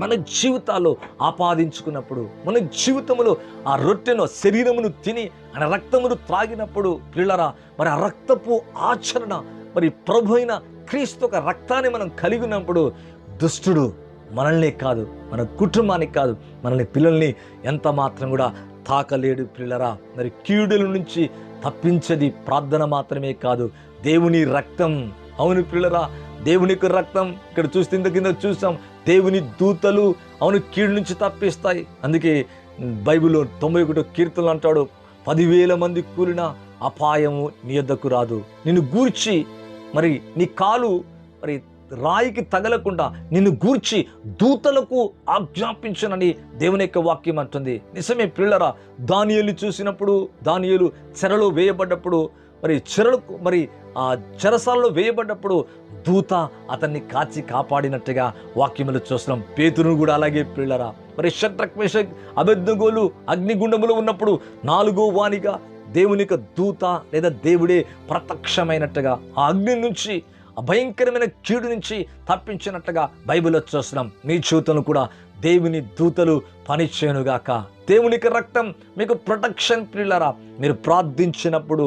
మన జీవితాల్లో ఆపాదించుకున్నప్పుడు, మన జీవితంలో ఆ రొట్టెను, శరీరమును తిని ఆయన రక్తమును త్రాగినప్పుడు పిల్లరా, మరి ఆ రక్తపు ఆచరణ, మరి ప్రభు అయిన క్రీస్తు యొక్క రక్తాన్ని మనం కలిగినప్పుడు దుష్టుడు మనల్ని కాదు, మన కుటుంబానికి కాదు, మనల్ని పిల్లల్ని ఎంత మాత్రం కూడా తాకలేడు పిల్లరా. మరి కీడుల నుంచి తప్పించేది ప్రార్థన మాత్రమే కాదు, దేవుని రక్తం. అవును పిల్లరా, దేవుని యొక్క రక్తం. ఇక్కడ చూస్తే ఇంత కింద చూసాం, దేవుని దూతలు అవును కీడు నుంచి తప్పిస్తాయి. అందుకే బైబిల్లో 91 కీర్తనలు అంటాడు, 10,000 మంది కూలిన అపాయము నీ యొద్దకు రాదు. నిన్ను గూర్చి మరి నీ కాలు మరి రాయికి తగలకుండా నిన్ను గూర్చి దూతలకు ఆజ్ఞాపించనని దేవుని యొక్క వాక్యం అంటుంది. నిజమే ప్రియులారా, దానియేలు చూసినప్పుడు, దానియేలు చెరలో వేయబడ్డప్పుడు, మరి ఆ చెరసాలలో వేయబడ్డప్పుడు దూత అతన్ని కాచి కాపాడినట్టుగా వాక్యములు చూస్తున్నాం. పేతురును కూడా అలాగే ప్రియులారా, మరి షడ్రక్ మేషక్ అబేద్నెగోలు అగ్నిగుండములో ఉన్నప్పుడు 4వ వానిగా దేవుని యొక్క దూత లేదా దేవుడే ప్రత్యక్షమైనట్టుగా ఆ అగ్ని నుంచి, ఆ భయంకరమైన కీడు నుంచి తప్పించినట్టుగా బైబిల్లో చూస్తున్నాం. మీ జీవితంలో కూడా దేవుని దూతలు పనిచేయునుగాక. దేవునికి రక్తం మీకు ప్రొటెక్షన్. ప్రియులారా, మీరు ప్రార్థించినప్పుడు,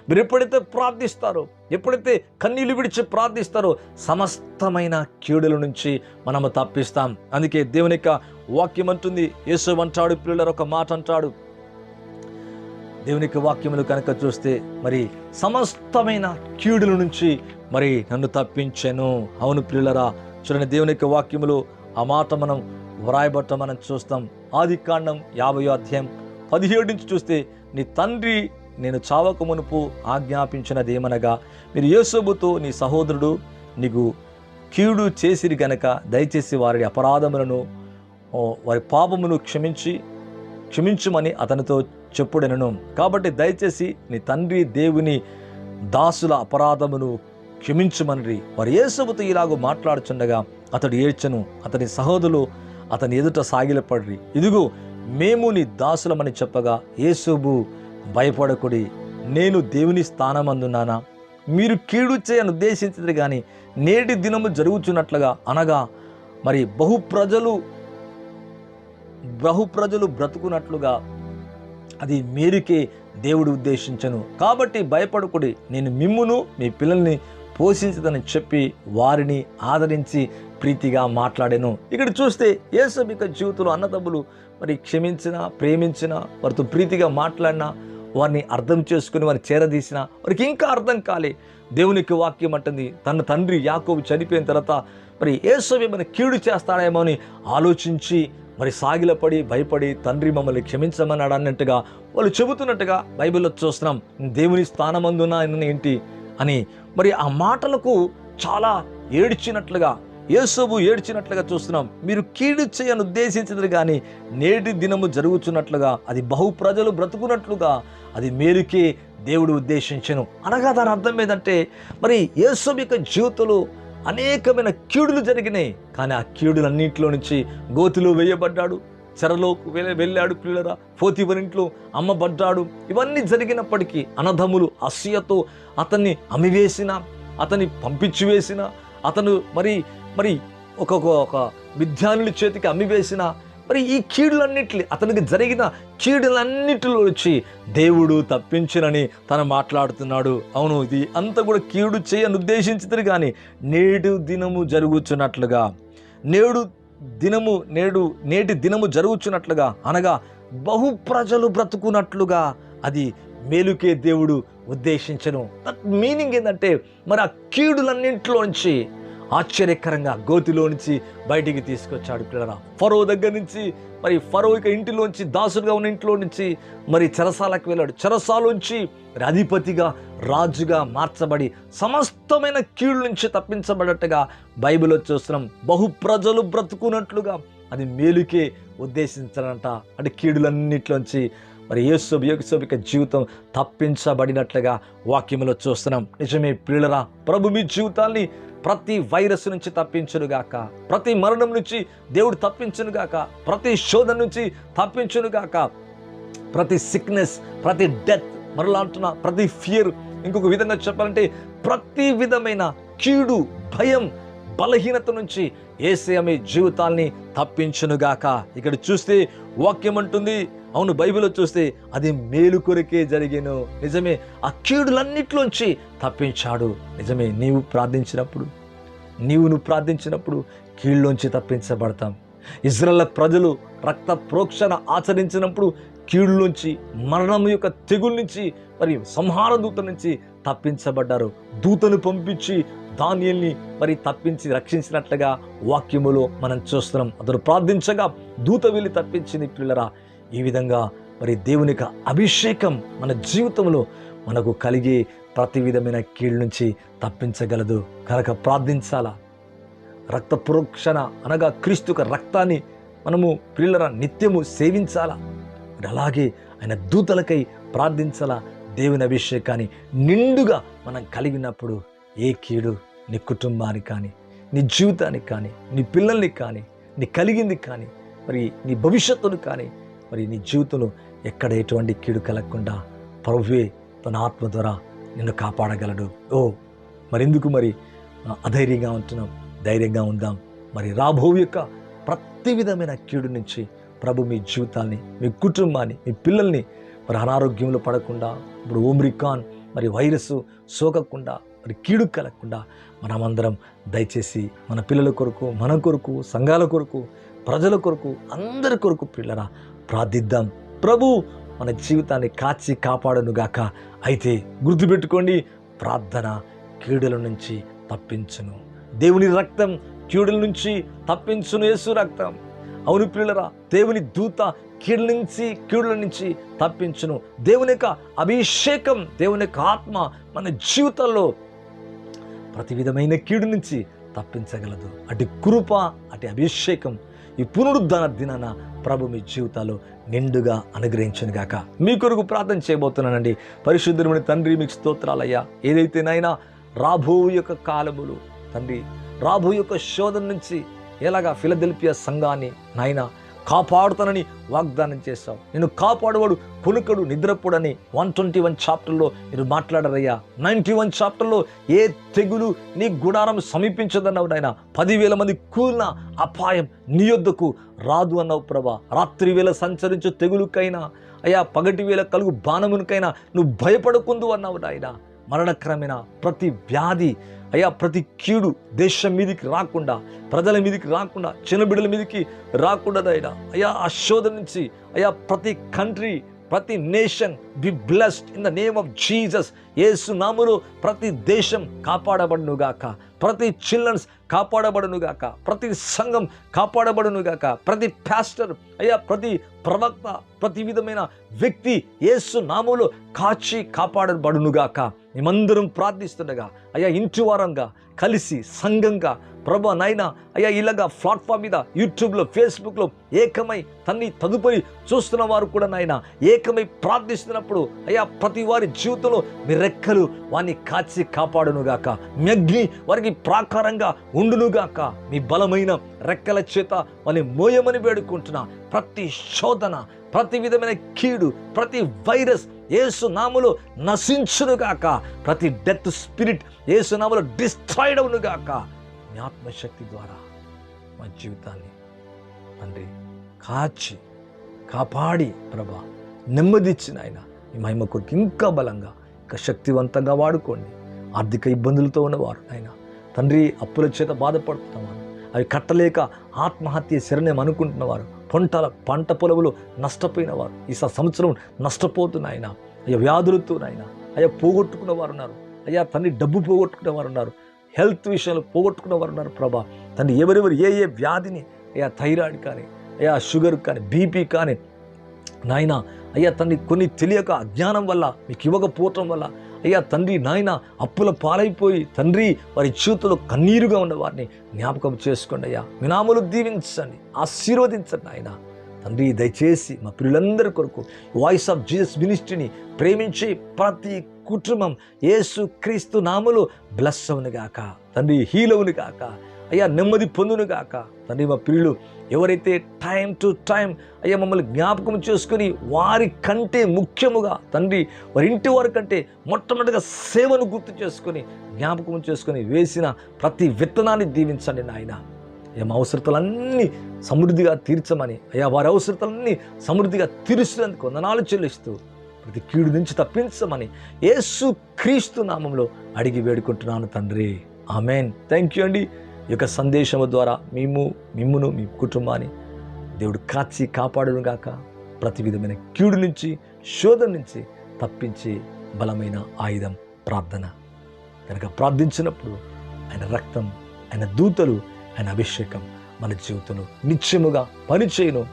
మీరు ఎప్పుడైతే ప్రార్థిస్తారో, ఎప్పుడైతే కన్నీళ్లు విడిచి ప్రార్థిస్తారో సమస్తమైన కీడుల నుంచి మనము తప్పిస్తాం. అందుకే దేవుని యొక్క వాక్యం అంటుంది, యేసు అంటాడు ప్రియులారా, ఒక మాట అంటాడు, దేవుని యొక్క వాక్యములు కనుక చూస్తే మరి సమస్తమైన కీడుల నుంచి మరి నన్ను తప్పించెను. అవును ప్రియులారా, చూడండి దేవుని యొక్క వాక్యములు ఆ మాట మనం వ్రాయబట్ట మనం చూస్తాం. ఆదికాండం 50వ అధ్యాయం 17 నుంచి చూస్తే, నీ తండ్రి నేను చావక మునుపు ఆజ్ఞాపించినదేమనగా, మీరు యోసేపుతో నీ సహోదరుడు నీకు కీడు చేసిరి గనక దయచేసి వారి అపరాధములను వారి పాపమును క్షమించుమని అతనితో చెప్పుడెనను. కాబట్టి దయచేసి నీ తండ్రి దేవుని దాసుల అపరాధమును క్షమించుమని వారు యేసేపుతో ఇలాగూ మాట్లాడుచుండగా అతడు ఏడ్చెను. అతని సహోదరులు అతని ఎదుట సాగిలపడి, ఇదిగో మేము నీ దాసులమని చెప్పగా, యేసేపు భయపడకుడి, నేను దేవుని స్థానమందున్నానా? మీరు కీడు చేయని ఉద్దేశించదు కానీ నేటి దినము జరుగుచున్నట్లుగా, అనగా మరి బహుప్రజలు బ్రతుకున్నట్లుగా అది మేలుకే దేవుడు ఉద్దేశించను. కాబట్టి భయపడకుడి, నేను మిమ్మును మీ పిల్లల్ని పోషించదని చెప్పి వారిని ఆదరించి ప్రీతిగా మాట్లాడాను. ఇక్కడ చూస్తే యేసేపు యొక్క జీవితంలో అన్నదమ్ములు మరి క్షమించిన, ప్రేమించిన, వారితో ప్రీతిగా మాట్లాడినా, వారిని అర్థం చేసుకుని వారిని చేరదీసిన, వారికి ఇంకా అర్థం కాలే. దేవునికి వాక్యం అంటుంది, తన తండ్రి యాకోబు చనిపోయిన తర్వాత మరి యేసేపు ఏమైనా కీడు చేస్తాడేమో అని ఆలోచించి మరి సాగిలపడి భయపడి తండ్రి మమ్మల్ని క్షమించమన్నాడు అన్నట్టుగా వాళ్ళు చెబుతున్నట్టుగా బైబిల్లో చూస్తున్నాం. దేవుని స్థానమందున ఏంటి అని మరి ఆ మాటలకు చాలా ఏడ్చినట్లుగా, యేసేపు ఏడ్చినట్లుగా చూస్తున్నాం. మీరు కీడు చేయని ఉద్దేశించదు కానీ నేటి దినము జరుగుతున్నట్లుగా, అది బహుప్రజలు బ్రతుకున్నట్లుగా అది మేలుకే దేవుడు ఉద్దేశించెను. అనగా దాని అర్థం ఏంటంటే, మరి యేసేపు యొక్క జీవితంలో అనేకమైన కీడులు జరిగినాయి. కానీ ఆ కీడులన్నింటిలో నుంచి గోతిలో వేయబడ్డాడు, చెరలోకి వెళ్ళాడు ప్రియులరా, పోతీఫరు అమ్మబడ్డాడు. ఇవన్నీ జరిగినప్పటికీ అన్నదమ్ములు అసూయతో అతన్ని అమ్మివేసిన, అతన్ని పంపించి వేసిన, అతను మరి ఒక మిథ్యానుల చేతికి అమ్మివేసిన, మరి ఈ కీడులన్నింటి అతనికి జరిగిన కీడులన్నిటిలో వచ్చి దేవుడు తప్పించినని తను మాట్లాడుతున్నాడు. అవును, ఇది అంతా కూడా కీడు చేయని ఉద్దేశించింది కానీ నేటి దినము జరుగుతున్నట్లుగా, నేటి దినము జరుగుతున్నట్లుగా, అనగా బహుప్రజలు బ్రతుకున్నట్లుగా అది మేలుకే దేవుడు ఉద్దేశించను. దట్ మీనింగ్ ఏంటంటే, మరి ఆ కీడులన్నింటిలోంచి ఆశ్చర్యకరంగా గోతిలో నుంచి బయటికి తీసుకొచ్చాడు పిల్లరా. ఫరో దగ్గర నుంచి, మరి ఫరో ఇక ఇంటిలోంచి, దాసుడుగా ఉన్న ఇంట్లో నుంచి మరి చెరసాలకు వెళ్ళాడు. చెరసాలోంచి మరి అధిపతిగా, రాజుగా మార్చబడి సమస్తమైన కీడు నుంచి తప్పించబడట్టుగా బైబిల్లో చూస్తున్నాం. బహుప్రజలు బ్రతుకున్నట్లుగా అది మేలుకే ఉద్దేశించాలంట. అంటే కీడులన్నిట్లోంచి మరి యేసేపు యొక్క జీవితం తప్పించబడినట్లుగా వాక్యములో చూస్తున్నాం. నిజమే ప్రియులరా, ప్రభు మీ జీవితాన్ని ప్రతి వైరస్ నుంచి తప్పించునుగాక, ప్రతి మరణం నుంచి దేవుడు తప్పించునుగాక, ప్రతి శోధన నుంచి తప్పించునుగాక, ప్రతి సిక్నెస్, ప్రతి డెత్, మరలా అంటున్నా ప్రతి ఫియర్, ఇంకొక విధంగా చెప్పాలంటే ప్రతి విధమైన కీడు, భయం, బలహీనత నుంచి యేసయ్య మీ జీవితాల్ని తప్పించునుగాక. ఇక్కడ చూస్తే వాక్యం అంటుంది, అవును బైబిల్లో చూస్తే అది మేలు కొరకే జరిగేను. నిజమే, ఆ కీడులన్నిట్లోంచి తప్పించాడు. నిజమే, నువ్వు ప్రార్థించినప్పుడు కీళ్ళలోంచి తప్పించబడతాం. ఇజ్రాయేల్ ప్రజలు రక్త ప్రోక్షణ ఆచరించినప్పుడు కీడులోంచి, మరణం యొక్క తెగుల నుంచి, మరి సంహార దూత నుంచి తప్పించబడ్డారు. దూతను పంపించి దానియేలుని మరి తప్పించి రక్షించినట్లుగా వాక్యములో మనం చూస్తున్నాం. అతను ప్రార్థించగా దూత వెళ్ళి తప్పించింది పిల్లరా. ఈ విధంగా మరి దేవుని యొక్క అభిషేకం మన జీవితంలో మనకు కలిగే ప్రతి విధమైన కీడు నుంచి తప్పించగలదు కనుక ప్రార్థించాలా. రక్త పురోక్షణ అనగా క్రీస్తు రక్తాన్ని మనము ప్రియులరా నిత్యము సేవించాలా. అలాగే ఆయన దూతలకై ప్రార్థించాలా. దేవుని అభిషేకాన్ని నిండుగా మనం కలిగినప్పుడు ఏ కీడు నీ కుటుంబానికి కానీ, నీ జీవితానికి కానీ, నీ పిల్లల్ని కానీ, నీ కలిగింది కానీ, మరి నీ భవిష్యత్తును కానీ, మరి నీ జీవితంలో ఎక్కడ ఎటువంటి కీడు కలగకుండా ప్రభువే తన ఆత్మ ద్వారా నిన్ను కాపాడగలడు. మరెందుకు మరి అధైర్యంగా ఉంటున్నాం? ధైర్యంగా ఉందాం. మరి రాబో యొక్క ప్రతి విధమైన కీడు నుంచి ప్రభు మీ జీవితాన్ని, మీ కుటుంబాన్ని, మీ పిల్లల్ని మరి అనారోగ్యంలో పడకుండా, ఇప్పుడు ఓమ్రికాన్ మరి వైరస్ సోకకుండా, మరి కీడు కలగకుండా మనమందరం దయచేసి మన పిల్లల కొరకు, మన కొరకు, సంఘాల కొరకు, ప్రజల కొరకు, అందరి కొరకు పిల్లరా ప్రార్థిద్దాం. ప్రభు మన జీవితాన్ని కాచి కాపాడునుగాక. అయితే గుర్తుపెట్టుకోండి, ప్రార్థన కీడుల నుంచి తప్పించును. దేవుని రక్తం కీడుల నుంచి తప్పించును. యేసు రక్తం. అవును పిల్లరా, దేవుని దూత కీడుల నుంచి తప్పించును. దేవుని యొక్క అభిషేకం, దేవుని యొక్క ఆత్మ మన జీవితంలో ప్రతి విధమైన కీడు నుంచి తప్పించగలదు. అటు కృప, అటు అభిషేకం ఈ పునరుద్ధాన దినాన ప్రభు మీ జీవితాల్లో నిండుగా అనుగ్రహించను గాక. మీ కొరకు ప్రార్థన చేయబోతున్నానండి. పరిశుద్ధుని తండ్రి, మీకు స్తోత్రాలయ్యా. ఏదైతే నాయనా రాబో యొక్క కాలములు తండ్రి, రాబో యొక్క శోధన నుంచి ఎలాగా ఫిలదెల్ఫియా సంఘాన్ని నాయనా కాపాడుతానని వాగ్దానం చేశావు. నేను కాపాడువాడు పునుకడు నిద్రపోడని 121 చాప్టర్లో మీరు మాట్లాడారయ్యా. 91 చాప్టర్లో ఏ తెగులు నీ గుడారం సమీపించదన్నావు నాయన. 10,000 మంది కూలిన అపాయం నీ యొద్దకు రాదు అన్నావు ప్రభా. రాత్రి వేళ సంచరించు తెగులుకైనా అయ్యా, పగటి వేళ కలుగు బాణమునికైనా నువ్వు భయపడకుందు అన్నావు నాయన. మరణకరమైన ప్రతి వ్యాధి అయ్యా, ప్రతి కీడు దేశం మీదికి రాకుండా, ప్రజల మీదికి రాకుండా, చిన్నబిడ్డల మీదికి రాకుండా నాయనా అయ్యా, ఆ శోధన నుంచి అయ్యా ప్రతి కంట్రీ, ప్రతి nation be blessed in the name of Jesus. Yesu నామములో ప్రతి దేశం కాపాడబడునుగాక, ప్రతి చిల్డ్రన్స్ కాపాడబడునుగాక, ప్రతి సంఘం కాపాడబడునుగాక, ప్రతి పాస్టర్ అయ్యా, ప్రతి ప్రవక్త, ప్రతి విధమైన వ్యక్తి యేసు నామములో కాచి కాపాడబడునుగాక. మేమందరం ప్రార్థిస్తుండగా అయ్యా, ఇంటి వారంగా కలిసి సంఘంగా ప్రభు నాయనా అయ్యా, ఇలాగా ప్లాట్ఫామ్ మీద యూట్యూబ్లో, ఫేస్బుక్లో ఏకమై తదుపరి చూస్తున్న వారు కూడా నాయన ఏకమై ప్రార్థిస్తున్నప్పుడు అయ్యా, ప్రతి వారి జీవితంలో మీ రెక్కలు వారిని కాచి కాపాడునుగాక. మీ అగ్ని వారికి ప్రాకారంగా ఉండునుగాక. మీ బలమైన రెక్కల చేత వారిని మోయమని వేడుకుంటున్నా. ప్రతి శోధన, ప్రతి విధమైన కీడు, ప్రతి వైరస్ యేసు నామములో నశించునుగాక. ప్రతి డెత్ స్పిరిట్ యేసు నామములో డిస్ట్రాయిడ్ అవునుగాక. మీ ఆత్మశక్తి ద్వారా మా జీవితాన్ని తండ్రి కాచి కాపాడి ప్రభా నెమ్మదిచ్చిన ఆయన మీ మహిమ కొరకు ఇంకా బలంగా, ఇంకా శక్తివంతంగా వాడుకోండి. ఆర్థిక ఇబ్బందులతో ఉన్నవారు ఆయన తండ్రి, అప్పుల చేత బాధపడుతున్నవారు, అవి కట్టలేక ఆత్మహత్య శరణ్యం అనుకుంటున్నవారు, పంట పొలములు నష్టపోయిన వారు, ఈ సంవత్సరం నష్టపోతున్న ఆయన అయ్యా, వ్యాధులతో ఆయన అయ్యా పోగొట్టుకున్న వారు ఉన్నారు. అయ్యా తండ్రి, డబ్బు పోగొట్టుకున్న వారు ఉన్నారు, హెల్త్ విషయంలో పోగొట్టుకున్న వారు ఉన్నారు ప్రభా. తండ్రి, ఎవరెవరు ఏ వ్యాధిని అయ్యా, థైరాయిడ్ కానీ అయ్యా, షుగర్ కానీ, బీపీ కానీ నాయన అయ్యా తండ్రి, కొన్ని తెలియక అజ్ఞానం వల్ల మీకు ఇవ్వకపోవటం వల్ల అయ్యా తండ్రి నాయన అప్పుల పాలైపోయి తండ్రి వారి జీవితంలో కన్నీరుగా ఉన్న వారిని జ్ఞాపకం చేసుకోండి అయ్యా. మీ నామములో దీవించండి, ఆశీర్వదించండి ఆయన తండ్రి. దయచేసి మా ప్రియులందరి కొరకు వాయిస్ ఆఫ్ జీసస్ మినిస్ట్రీని ప్రేమించే ప్రతి కుటుంబం యేసు క్రీస్తు నామములో బ్లెస్ అవునుగాక తండ్రి, హీల్ అవునుగాక అయ్యా, నెమ్మది పొందునుగాక తండ్రి. మా ప్రియులు ఎవరైతే టైం టు టైం అయ్యా మమ్మల్ని జ్ఞాపకం చేసుకుని వారి కంటే ముఖ్యముగా తండ్రి, వారి ఇంటి వారి కంటే మొట్టమొదటిగా సేవను గుర్తు చేసుకొని జ్ఞాపకం చేసుకొని వేసిన ప్రతి విత్తనాన్ని దీవించండి నాయన. అయ్యా, మా అవసరతలన్నీ సమృద్ధిగా తీర్చమని అయ్యా, వారి అవసరతలన్నీ సమృద్ధిగా తీర్చినందుకు వందనాలు చెల్లిస్తూ ప్రతి కీడు నుంచి తప్పించమని యేసు క్రీస్తు నామంలో అడిగి వేడుకుంటున్నాను తండ్రి. ఆమెన్. థ్యాంక్ యూ అండి. ఈ యొక్క సందేశము ద్వారా మిమ్మును మీ కుటుంబాన్ని దేవుడు కాచి కాపాడునుగాక. ప్రతి విధమైన కీడు నుంచి, శోధన నుంచి తప్పించే బలమైన ఆయుధం ప్రార్థన. కనుక ప్రార్థించినప్పుడు ఆయన రక్తం, ఆయన దూతలు, ఆయన అభిషేకం మన జీవితంలో నిత్యముగా పనిచేయును.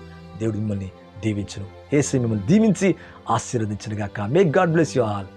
దేవుడు మిమ్మల్ని దీవించును. యేసు మిమ్మల్ని దీవించి ఆశీర్వదించునుగాక. May God bless you all.